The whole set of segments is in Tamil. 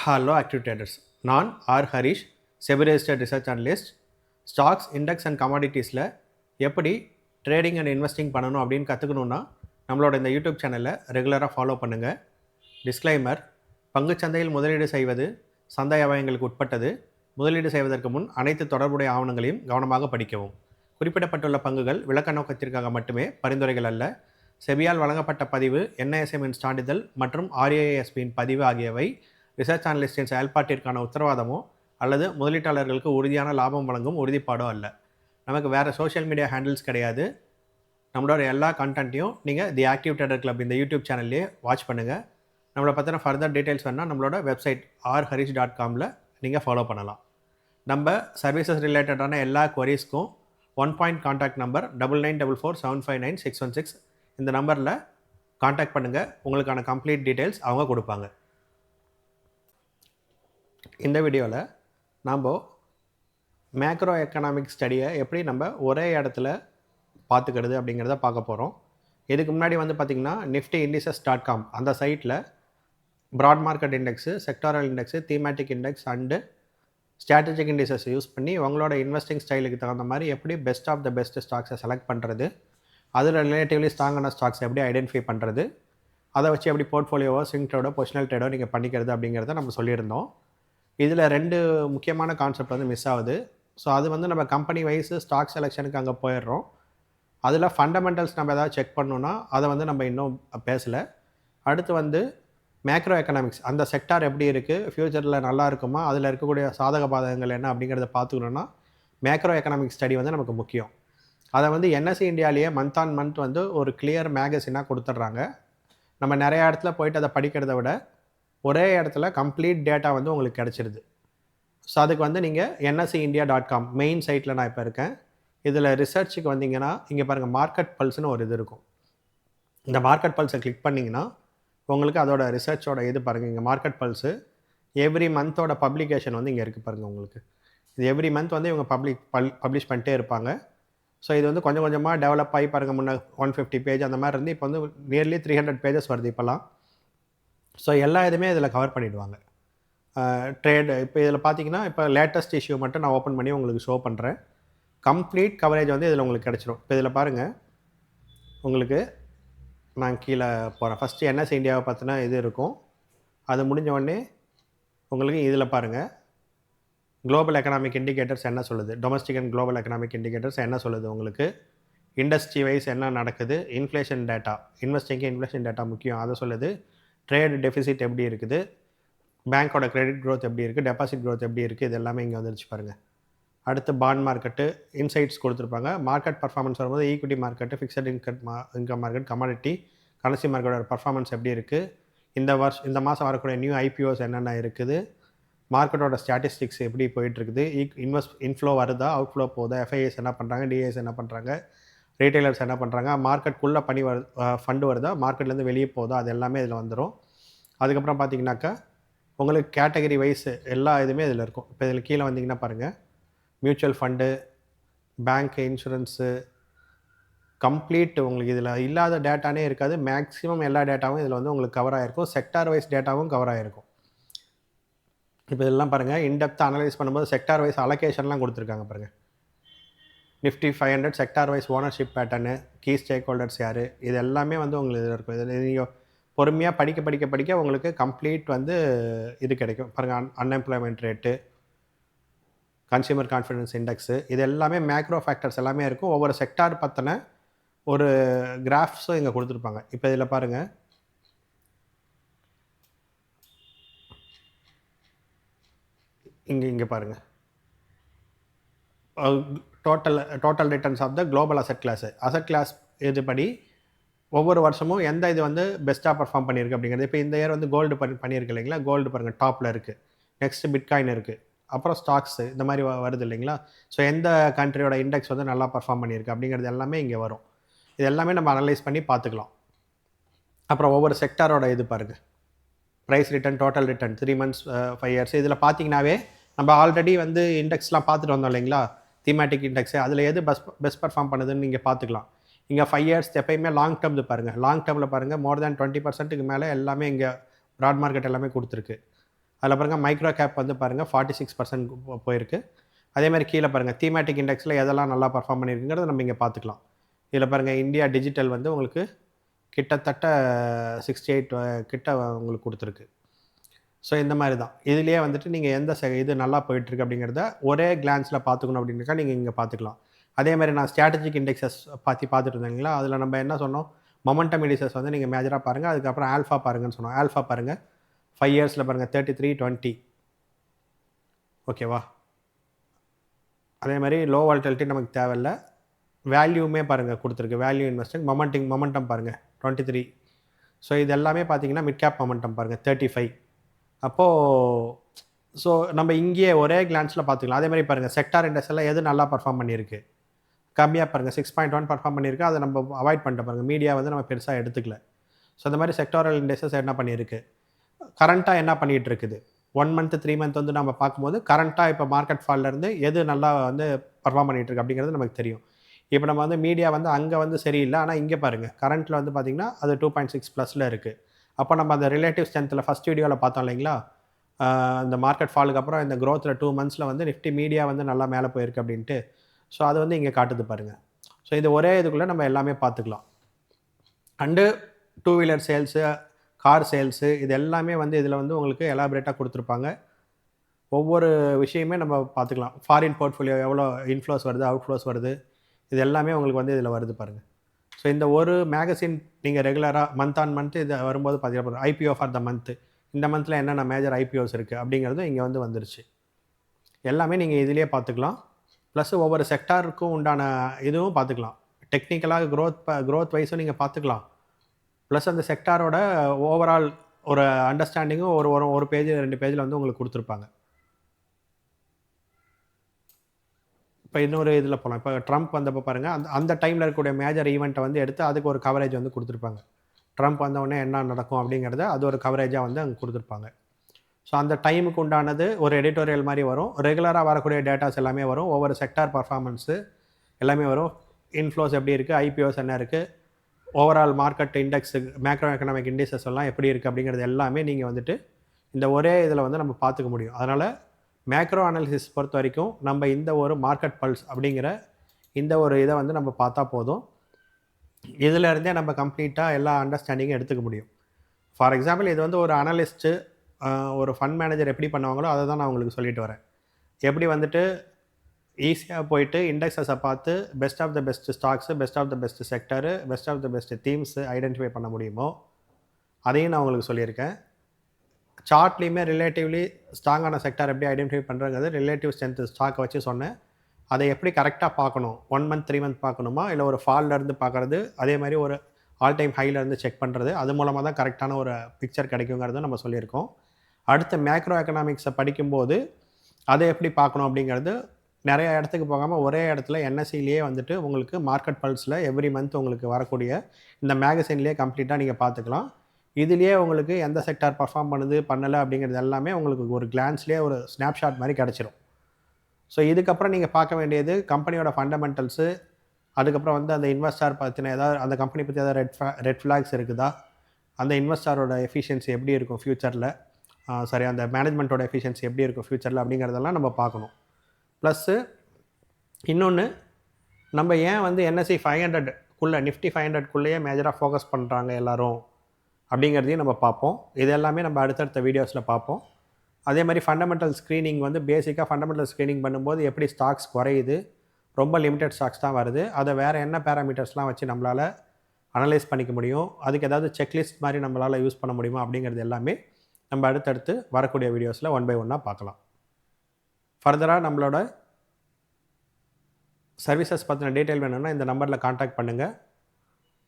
Hello active traders. நான் Harish SEBI registered research analyst. Stocks index and கமாடிட்டிஸில் எப்படி ட்ரேடிங் அண்ட் இன்வெஸ்டிங் பண்ணணும் அப்படின்னு கற்றுக்கணுன்னா நம்மளோட இந்த யூடியூப் சேனலை ரெகுலராக ஃபாலோ பண்ணுங்கள். டிஸ்க்ளைமர்: பங்குச்சந்தையில் முதலீடு செய்வது சந்தை அபாயங்களுக்கு உட்பட்டது. முதலீடு செய்வதற்கு முன் அனைத்து தொடர்புடைய ஆவணங்களையும் கவனமாக படிக்கவும். குறிப்பிடப்பட்டுள்ள பங்குகள் விளக்க நோக்கத்திற்காக மட்டுமே பரிந்துரைகள் அல்ல. செபியால் வழங்கப்பட்ட பதிவு, NISM சான்றிதழ் மற்றும் RAASBயின் பதிவு ஆகியவை ரிசர்ச் அனலிஸ்டின் செயல்பாட்டிற்கான உத்தரவாதமோ அல்லது முதலீட்டாளர்களுக்கு உறுதியான லாபம் வழங்கும் உறுதிப்பாடோ அல்ல. நமக்கு வேறு சோஷியல் மீடியா ஹேண்டில்ஸ் கிடையாது. நம்மளோட எல்லா கண்டென்ட்டையும் நீங்கள் தி ஆக்டிவ் ட்ரேடர் கிளப் இந்த யூடியூப் சேனல்லையே வாட்ச் பண்ணுங்கள். நம்மளை பற்றின ஃபர்தர் டீட்டெயில்ஸ் வேணால் நம்மளோட வெப்சைட் rharish.comல நீங்கள் ஃபாலோ பண்ணலாம். நம்ம சர்வீசஸ் ரிலேட்டடான எல்லா குவரிஸ்க்கும் 1 பாயிண்ட் கான்டாக்ட் நம்பர் 9944759616 இந்த நம்பரில் கான்டாக்ட் பண்ணுங்கள். உங்களுக்கான கம்ப்ளீட் டீட்டெயில்ஸ் அவங்க கொடுப்பாங்க. இந்த வீடியோவில் நாம் மேக்ரோ எக்கனாமிக் ஸ்டடியை எப்படி நம்ம ஒரே இடத்துல பார்த்துக்கிறது அப்படிங்கிறத பார்க்க போகிறோம். இதுக்கு முன்னாடி பார்த்திங்கன்னா niftyindices.com அந்த சைட்டில் broad market index, sectoral index, thematic index and strategic indices use பண்ணி உங்களோட இன்வெஸ்டிங் ஸ்டைலுக்கு தகுந்த மாதிரி எப்படி பெஸ்ட் ஆஃப் த பெஸ்ட் ஸ்டாக்ஸை செலக்ட் பண்ணுறது, அதில் ரிலேட்டிவ்லி ஸ்ட்ராங்கான ஸ்டாக்ஸ் எப்படி ஐடென்டிஃபை பண்ணுறது, அதை வச்சு எப்படி போர்ட்ஃபோலியோவோ, ஸ்விங் ட்ரேடோ, பொசிஷனல் ட்ரேடோ நீங்கள் பண்ணிக்கிறது அப்படிங்கிறத நம்ம சொல்லியிருந்தோம். இதில் 2 முக்கியமான கான்செப்ட் மிஸ் ஆகுது. ஸோ அது நம்ம கம்பெனி வைஸு ஸ்டாக் செலெக்ஷனுக்கு அங்கே போயிடுறோம். அதில் ஃபண்டமெண்டல்ஸ் நம்ம எதாவது செக் பண்ணோன்னா அதை நம்ம இன்னும் பேசலை. அடுத்து மேக்ரோ எக்கனாமிக்ஸ், அந்த செக்டார் எப்படி இருக்குது, ஃப்யூச்சரில் நல்லா இருக்குமா, அதில் இருக்கக்கூடிய சாதக பாதகங்கள் என்ன அப்படிங்கிறத பார்த்துக்கணுன்னா மேக்ரோ எக்கனாமிக் ஸ்டடி நமக்கு முக்கியம். அதை NSE இந்தியாவிலேயே மந்த் ஆன் மந்த் ஒரு கிளியர் மேகசினாக கொடுத்துட்றாங்க. நம்ம நிறையா இடத்துல போயிட்டு அதை படிக்கிறத விட ஒரே இடத்துல கம்ப்ளீட் டேட்டா உங்களுக்கு கிடச்சிருது. ஸோ அதுக்கு நீங்கள் NSEindia.com மெயின் சைட்டில் நான் இப்போ இருக்கேன். இதில் ரிசர்ச்சுக்கு வந்தீங்கன்னா இங்கே பாருங்கள், மார்க்கெட் பல்ஸ்னு ஒரு இது இருக்கும். இந்த மார்க்கெட் பல்ஸை கிளிக் பண்ணிங்கன்னா உங்களுக்கு அதோட ரிசர்ச்சோட இது பாருங்கள். இங்கே மார்க்கெட் பல்ஸு எவ்ரி மந்தோட பப்ளிகேஷன் இங்கே இருக்குது பாருங்கள். உங்களுக்கு இது எவ்ரி மந்த் இவங்க பப்ளிஷ் பண்ணிட்டே இருப்பாங்க. ஸோ இது கொஞ்சம் கொஞ்சமாக டெவலப் ஆகி பாருங்கள். முன்னே 150 பேஜ் அந்த மாதிரி இருந்து இப்போ நியர்லி 300 பேஜஸ் வருது இப்போலாம். ஸோ எல்லா இதுவுமே இதில் கவர் பண்ணிவிடுவாங்க. ட்ரேடு இப்போ இதில் பார்த்தீங்கன்னா இப்போ லேட்டஸ்ட் இஷ்யூ மட்டும் நான் ஓப்பன் பண்ணி உங்களுக்கு ஷோ பண்ணுறேன். கம்ப்ளீட் கவரேஜ் இதில் உங்களுக்கு கிடச்சிரும். இப்போ இதில் பாருங்கள், உங்களுக்கு நான் கீழே போகிறேன். ஃபஸ்ட்டு NSE இந்தியாவை பார்த்தினா இது இருக்கும். அது முடிஞ்ச உடனே உங்களுக்கு இதில் பாருங்கள், குளோபல் எக்கனாமிக் இண்டிகேட்டர்ஸ் என்ன சொல்லுது, domestic and global economic indicators என்ன சொல்லுது, உங்களுக்கு இண்டஸ்ட்ரி வைஸ் என்ன நடக்குது, இன்ஃப்ளேஷன் டேட்டா, இன்வெஸ்டிங்கு இன்ஃப்ளேஷன் டேட்டா முக்கியம், அதை சொல்லுது. ட்ரேட் டெஃபிசிட் எப்படி இருக்குது, பேங்க்கோட கிரெடிட் க்ரோத் எப்படி இருக்குது, டெபாசிட் க்ரோத் எப்படி இருக்குது, இது எல்லாமே இங்கே வந்துருச்சு பாருங்கள். அடுத்து பாண்ட் மார்க்கெட்டு இன்சைட்ஸ் கொடுத்துருப்பாங்க. மார்க்கெட் பர்ஃபார்மன்ஸ் வரும்போது equity market, fixed income market, commodity, currency மார்க்கெட்டோட பர்ஃபார்மன்ஸ் எப்படி இருக்குது, இந்த மாதம் வரக்கூடிய நியூ IPOs என்னென்ன இருக்குது, மார்க்கெட்டோட ஸ்டாட்டிஸ்டிக்ஸ் எப்படி போயிட்டுருக்குது, இன்ஃப்ளோ வருதா, அவுட்ஃப்ளோ போகுதா, FIIs என்ன பண்ணுறாங்க, DIs என்ன பண்ணுறாங்க, ரீட்டைலர்ஸ் என்ன பண்ணுறாங்க, மார்க்கெட்டுக்குள்ளே ஃபண்டு வருதா, மார்க்கெட்லேருந்து வெளியே போகுதா, அது எல்லாமே இதில் வந்துடும். அதுக்கப்புறம் பார்த்தீங்கன்னாக்கா உங்களுக்கு கேட்டகரி வைஸ் எல்லா இதுவுமே இதில் இருக்கும். இப்போ இதில் கீழே வந்தீங்கன்னா பாருங்கள், mutual fund, bank, insurance, complete உங்களுக்கு இதில் இல்லாத டேட்டானே இருக்காது. மேக்ஸிமம் எல்லா டேட்டாவும் இதில் உங்களுக்கு கவர் ஆகிருக்கும். செக்டார் வைஸ் டேட்டாவும் கவர் ஆகிருக்கும். இப்போ இதெல்லாம் பாருங்கள், இன்டெப்த் அனலைஸ் பண்ணும்போது செக்டார் வைஸ் அலோகேஷன்லாம் கொடுத்துருக்காங்க பாருங்கள். Nifty 500 sector wise ownership pattern, key stakeholders யார், இது எல்லாமே உங்களுக்கு இதில் இருக்கும். இதில் நீங்கள் பொறுமையாக படிக்க உங்களுக்கு கம்ப்ளீட் இது கிடைக்கும் பாருங்கள். Unemployment rate, consumer confidence index, இது எல்லாமே மேக்ரோ ஃபேக்டர்ஸ் எல்லாமே இருக்கும். ஒவ்வொரு செக்டார் பற்றின ஒரு கிராஃப்ஸும் இங்கே கொடுத்துருப்பாங்க. இப்போ இதில் பாருங்கள், இங்கே பாருங்கள், total returns of the global asset class இதுபடி ஒவ்வொரு வருஷமும் எந்த இது பெஸ்ட்டாக பர்ஃபார்ம் பண்ணியிருக்கு அப்படிங்கிறது. இப்போ இந்த இயர் கோல்டு பண்ணியிருக்கு இல்லைங்களா, கோல்டு பாருங்கள் டாப்பில் இருக்குது. நெக்ஸ்ட்டு பிட்காயின் இருக்குது, அப்புறம் ஸ்டாக்ஸு இந்த மாதிரி வருது இல்லைங்களா. ஸோ எந்த கண்ட்ரியோட இண்டெக்ஸ் நல்லா பர்ஃபார்ம் பண்ணியிருக்கு அப்படிங்கிறது எல்லாமே இங்கே வரும். இது எல்லாமே நம்ம அனலைஸ் பண்ணி பார்த்துக்கலாம். அப்புறம் ஒவ்வொரு செக்டாரோட இது பாருங்கள், price return, total return, 3 months 5 years. இதில் பார்த்தீங்கன்னாவே நம்ம ஆல்ரெடி இண்டெக்ஸ்லாம் பார்த்துட்டு வந்தோம் இல்லைங்களா, தீமேட்டிக் இண்டெக்ஸு, அதில் எது பெஸ்ட் பர்ஃபார்ம் பண்ணுதுன்னு நீங்கள் பார்த்துக்கலாம். இங்கே 5 years எப்பயுமே லாங் டேர்ம் பாருங்கள். லாங் டேர்மில் பாருங்கள், மோர் தேன் 20% மேலே எல்லாமே இங்கே ப்ராட் மார்க்கெட் எல்லாமே கொடுத்துருக்கு. அதில் பாருங்கள் மைக்ரோ கேப் வந்து பாருங்கள் 46% போயிருக்கு. அதே மாதிரி கீழே பாருங்கள் தீமேட்டிக் இண்டெக்ஸில் எதெல்லாம் நல்லா பர்ஃபார்ம் பண்ணியிருக்குங்கிறத நம்ம இங்கே பார்த்துக்கலாம். இதில் பாருங்கள் இந்தியா டிஜிட்டல் வந்து உங்களுக்கு கிட்டத்தட்ட 68 கிட்ட உங்களுக்கு கொடுத்துருக்கு. ஸோ இந்த மாதிரி தான். இதுலேயே வந்துட்டு நீங்கள் எந்த இது நல்லா போயிட்டுருக்கு அப்படிங்கிறத ஒரே கிளான்ஸில் பார்த்துக்கணும் அப்படின்றக்கா நீங்கள் இங்கே பார்த்துக்கலாம். அதே மாதிரி நான் ஸ்ட்ராட்டஜிக் இண்டெக்ஸஸ் பார்த்துட்டு இருந்தேங்களா, அதில் நம்ம என்ன சொன்னோம், மொமெண்டம் இண்டிசஸ் வந்து நீங்கள் மேஜராக பாருங்கள். அதுக்கப்புறம் ஆல்ஃபா பாருங்கன்னு சொன்னோம். ஆல்ஃபா பாருங்கள் 5 இயர்ஸில் பாருங்கள் 3320 ஓகேவா. அதே மாதிரி லோ வால்டிலிட்டி நமக்கு தேவையில்லை. வேல்யூமே பாருங்கள் கொடுத்துருக்கு. வேல்யூ இன்வெஸ்டிங் மொமெண்டம் பாருங்கள் 23. ஸோ இது எல்லாமே பார்த்தீங்கன்னா மிட் கேப் மொமெண்டம் பாருங்கள் 35. அப்போது ஸோ நம்ம இங்கேயே ஒரே கிளான்ஸில் பார்த்துக்கலாம். அதே மாதிரி பாருங்கள் செக்டார் இண்டெக்ஸ் எல்லாம் எது நல்லா பர்ஃபார்ம் பண்ணியிருக்கு, கம்மியாக பாருங்கள் 6.1 பர்ஃபார்ம் பண்ணியிருக்கு. அதை நம்ம அவாய்ட் பண்ணிட்டு பாருங்கள். மீடியா வந்து நம்ம பெருசாக எடுத்துக்கல. ஸோ இந்த மாதிரி செக்டாரல் இண்டெக்ஸஸ் என்ன பண்ணியிருக்கு, கரண்ட்டாக என்ன பண்ணிகிட்டு இருக்குது, 1 மந்த் 3 மந்த் வந்து நம்ம பார்க்கும்போது கரண்ட்டாக இப்போ மார்க்கெட் ஃபால்லேருந்து எது நல்லா வந்து பர்ஃபார்ம் பண்ணிகிட்டு இருக்கு அப்படிங்கிறது நமக்கு தெரியும். இப்போ நம்ம வந்து மீடியா வந்து அங்கே வந்து சரியில்லை, ஆனால் இங்கே பாருங்கள் கரண்ட்டில் வந்து பார்த்திங்கன்னா அது 2.6+ இருக்குது. அப்போ நம்ம அந்த ரிலேட்டிவ் ஸ்ட்ரென்த்தில் ஃபஸ்ட் வீடியோவில் பார்த்தோம் இல்லைங்களா, இந்த மார்க்கெட் ஃபாலுக்கு அப்புறம் இந்த க்ரோத்தில் 2 மந்த்ஸில் வந்து நிஃப்டி மீடியா வந்து நல்லா மேலே போயிருக்கு அப்படின்ட்டு. ஸோ அது வந்து இங்கே காட்டுது பாருங்கள். ஸோ இது ஒரே இதுக்குள்ளே நம்ம எல்லாமே பார்த்துக்கலாம். And 2 wheeler sales, car sales, இது எல்லாமே வந்து இதில் வந்து உங்களுக்கு எலாபரேட்டாக கொடுத்துருப்பாங்க. ஒவ்வொரு விஷயமே நம்ம பார்த்துக்கலாம். ஃபாரின் போர்ட்ஃபோலியோ எவ்வளோ இன்ஃப்ளோஸ் வருது, அவுட்ஃப்ளோஸ் வருது, இது எல்லாமே உங்களுக்கு வந்து இதில் வருது பாருங்கள். ஸோ இந்த ஒரு மேகசின் நீங்கள் ரெகுலராக மந்த் ஆன் மந்த் இது வரும்போது பார்த்தீங்கன்னா ஐபிஓ ஃபார் த மந்த்து, இந்த மந்தில் என்னென்ன மேஜர் ஐபிஓஸ் இருக்குது அப்படிங்கிறதும் இங்கே வந்து வந்துருச்சு. எல்லாமே நீங்கள் இதிலே பார்த்துக்கலாம். ப்ளஸ் ஒவ்வொரு செக்டாருக்கும் உண்டான இதுவும் பார்த்துக்கலாம். டெக்னிக்கலாக க்ரோத் வைஸும் நீங்கள் பார்த்துக்கலாம். ப்ளஸ் அந்த செக்டாரோட ஓவரால் ஒரு அண்டர்ஸ்டாண்டிங்கும் ஒரு பேஜ் 2 பேஜில் வந்து உங்களுக்கு கொடுத்துருப்பாங்க. இப்போ இன்னொரு இதில் போகலாம். இப்போ ட்ரம்ப் வந்தப்போ பாருங்கள், அந்த டைமில் இருக்கக்கூடிய மேஜர் ஈவெண்ட்டை வந்து எடுத்து அதுக்கு ஒரு கவரேஜ் வந்து கொடுத்துருப்பாங்க. ட்ரம்ப் வந்தவுடனே என்ன நடக்கும் அப்படிங்கிறத அது ஒரு கவரேஜாக வந்து அங்கே கொடுத்துருப்பாங்க. ஸோ அந்த டைமுக்கு உண்டானது ஒரு எடிட்டோரியல் மாதிரி வரும். ரெகுலராக வரக்கூடிய டேட்டாஸ் எல்லாமே வரும். ஒவ்வொரு செக்டார் பர்ஃபார்மன்ஸு எல்லாமே வரும். இன்ஃப்ளோஸ் எப்படி இருக்குது, ஐபிஓஸ் என்ன இருக்குது, overall market index, macro economic indices எல்லாம் எப்படி இருக்குது அப்படிங்கிறது எல்லாமே நீங்கள் வந்துட்டு இந்த ஒரே இதில் வந்து நம்ம பார்த்துக்க முடியும். அதனால் மேக்ரோ அனாலிசிஸ் பொறுத்த வரைக்கும் நம்ம இந்த ஒரு மார்க்கெட் பல்ஸ் அப்படிங்கிற இந்த ஒரு இதை வந்து நம்ம பார்த்தா போதும். இதிலேருந்தே நம்ம கம்ப்ளீட்டாக எல்லா அண்டர்ஸ்டாண்டிங்கும் எடுத்துக்க முடியும். ஃபார் எக்ஸாம்பிள் இது வந்து ஒரு அனலிஸ்ட்டு, ஒரு ஃபண்ட் மேனேஜர் எப்படி பண்ணுவாங்களோ அதை தான் நான் உங்களுக்கு சொல்லிட்டு வரேன். எப்படி வந்துட்டு ஈஸியாக போயிட்டு இண்டெக்ஸஸை பார்த்து best of the best stocks, best of the best sector, best of the best themes identify பண்ண முடியுமோ அதையும் நான் உங்களுக்கு சொல்லியிருக்கேன். சார்ட்லேயுமே ரிலேட்டிவ்லி ஸ்ட்ராங்கான செக்டார் எப்படி ஐடென்டிஃபை பண்ணுறது, ரிலேட்டிவ் ஸ்ட்ரென்த் ஸ்டாக்கை வச்சு சொன்னேன். அதை எப்படி கரெக்டாக பார்க்கணும், 1 மந்த் 3 மந்த் பார்க்கணுமா, இல்லை ஒரு ஃபால்லேருந்து பார்க்குறது, அதே மாதிரி ஒரு ஆல் டைம் ஹைலேருந்து செக் பண்ணுறது, அது மூலமாக தான் கரெக்டான ஒரு பிக்சர் கிடைக்குங்கிறத நம்ம சொல்லியிருக்கோம். அடுத்த மேக்ரோ எக்கனாமிக்ஸை படிக்கும்போது அதை எப்படி பார்க்கணும் அப்படிங்கிறது நிறைய இடத்துக்கு போகாமல் ஒரே இடத்துல என்எஸ்சிலேயே வந்துட்டு உங்களுக்கு மார்க்கெட் பல்ஸில் எவ்ரி மந்த் உங்களுக்கு வரக்கூடிய இந்த மேகசின்லேயே கம்ப்ளீட்டாக நீங்கள் பார்த்துக்கலாம். இதுலேயே உங்களுக்கு எந்த செக்டார் பர்ஃபார்ம் பண்ணுது பண்ணலை அப்படிங்கிறது எல்லாமே உங்களுக்கு ஒரு கிளான்ஸ்லேயே ஒரு ஸ்னாப்ஷாட் மாதிரி கிடச்சிரும். ஸோ இதுக்கப்புறம் நீங்கள் பார்க்க வேண்டியது கம்பெனியோட ஃபண்டமெண்டல்ஸு, அதுக்கப்புறம் வந்து அந்த இன்வெஸ்டார் பற்றின ஏதாவது அந்த கம்பெனி பற்றி ஏதாவது ரெட் ஃப்ளாக்ஸ் இருக்குதா, அந்த இன்வெஸ்டாரோட எஃபிஷியன்சி எப்படி இருக்கும் ஃப்யூச்சரில், அந்த மேனேஜ்மெண்ட்டோட எஃபிஷியன்சி எப்படி இருக்கும் ஃப்யூச்சரில் அப்படிங்கிறதெல்லாம் நம்ம பார்க்கணும். ப்ளஸ்ஸு இன்னொன்று, நம்ம ஏன் வந்து NSE 500 நிஃப்டி 500 மேஜராக ஃபோக்கஸ் பண்ணுறாங்க எல்லோரும் அப்படிங்கிறதையும் நம்ம பார்ப்போம். இது எல்லாமே நம்ம அடுத்தடுத்த வீடியோஸில் பார்ப்போம். அதே மாதிரி ஃபண்டமெண்டல் ஸ்க்ரீனிங் வந்து பேசிக்காக ஃபண்டமெண்டல் ஸ்க்ரீனிங் பண்ணும்போது எப்படி ஸ்டாக்ஸ் குறையுது, ரொம்ப லிமிடெட் ஸ்டாக்ஸ் தான் வருது, அதை வேறு என்ன பேராமீட்டர்ஸ்லாம் வச்சு நம்மளால் அனலைஸ் பண்ணிக்க முடியும், அதுக்கு ஏதாவது செக்லிஸ்ட் மாதிரி நம்மளால் யூஸ் பண்ண முடியுமா அப்படிங்கிறது எல்லாமே நம்ம அடுத்தடுத்து வரக்கூடிய வீடியோஸில் 1 by 1 பார்க்கலாம். ஃபர்தராக நம்மளோட சர்வீசஸ் பற்றின டீட்டெயில் வேணும்னா இந்த நம்பரில் காண்டாக்ட் பண்ணுங்கள்.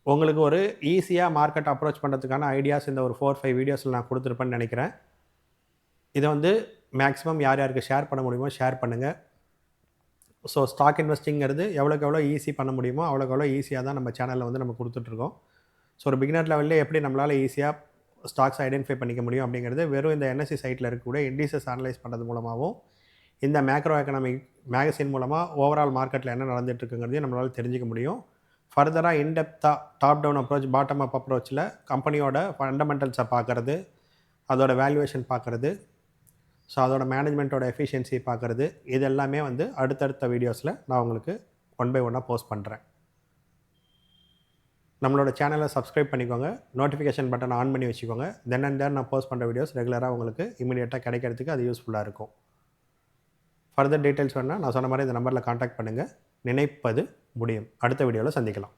உங்களுக்கு ஒரு ஈஸியாக மார்க்கெட் அப்ரோச் பண்ணுறதுக்கான ஐடியாஸ் இந்த ஒரு 4-5 வீடியோஸில் நான் கொடுத்துருப்பேன்னு நினைக்கிறேன். இதை வந்து மேக்ஸிமம் யார் யாருக்கு ஷேர் பண்ண முடியுமோ ஷேர் பண்ணுங்கள். ஸோ ஸ்டாக் இன்வெஸ்டிங்கிறது எவ்வளோக்கு எவ்வளோ ஈஸி பண்ண முடியுமோ அவ்வளோக்கு எவ்வளோ ஈஸியாக தான் நம்ம சேனலில் வந்து நம்ம கொடுத்துட்ருக்கோம். ஸோ ஒரு பிகினர் லெவலில் எப்படி நம்மளால் ஈஸியாக ஸ்டாக்ஸ் ஐடென்டிஃபை பண்ணிக்க முடியும் அப்படிங்கிறது வெறும் இந்த NSE சைட்டில் இருக்கக்கூடிய இண்டிசஸ் அனலைஸ் பண்ணுறது மூலமாகவும் இந்த மேக்ரோ எக்கனாமிக் மேகசின் மூலமாக ஓவரால் மார்க்கெட்டில் என்ன நடந்துகிட்ருக்குங்கிறதையும் நம்மளால் தெரிஞ்சிக்க முடியும். ஃபர்தராக இன்டெப்த்தாக top down approach, bottom up அப்ரோச்சில் கம்பெனியோட ஃபண்டமெண்டல்ஸை பார்க்குறது, அதோட வேல்யூவேஷன் பார்க்குறது, ஸோ அதோட மேனேஜ்மெண்ட்டோட எஃபிஷியன்சி பார்க்குறது இது எல்லாமே வந்து அடுத்தடுத்த வீடியோஸில் நான் உங்களுக்கு ஒன் பை ஒன்னாக போஸ்ட் பண்ணுறேன். நம்மளோட சேனலை சப்ஸ்கிரைப் பண்ணிக்கோங்க, நோட்டிஃபிகேஷன் பட்டன் ஆன் பண்ணி வச்சுக்கோங்க. தென் அண்ட் தேர் நான் போஸ்ட் பண்ணுற வீடியோஸ் ரெகுலராக உங்களுக்கு இமீடியட்டாக கிடைக்கிறதுக்கு அது யூஸ்ஃபுல்லாக இருக்கும். ஃபர்தர் டீட்டெயில்ஸ் வேணால் நான் சொன்ன மாதிரி இந்த நம்பரில் காண்டாக்ட் பண்ணுங்கள். நினைப்பது முடியும். அடுத்த வீடியோவில் சந்திக்கலாம்.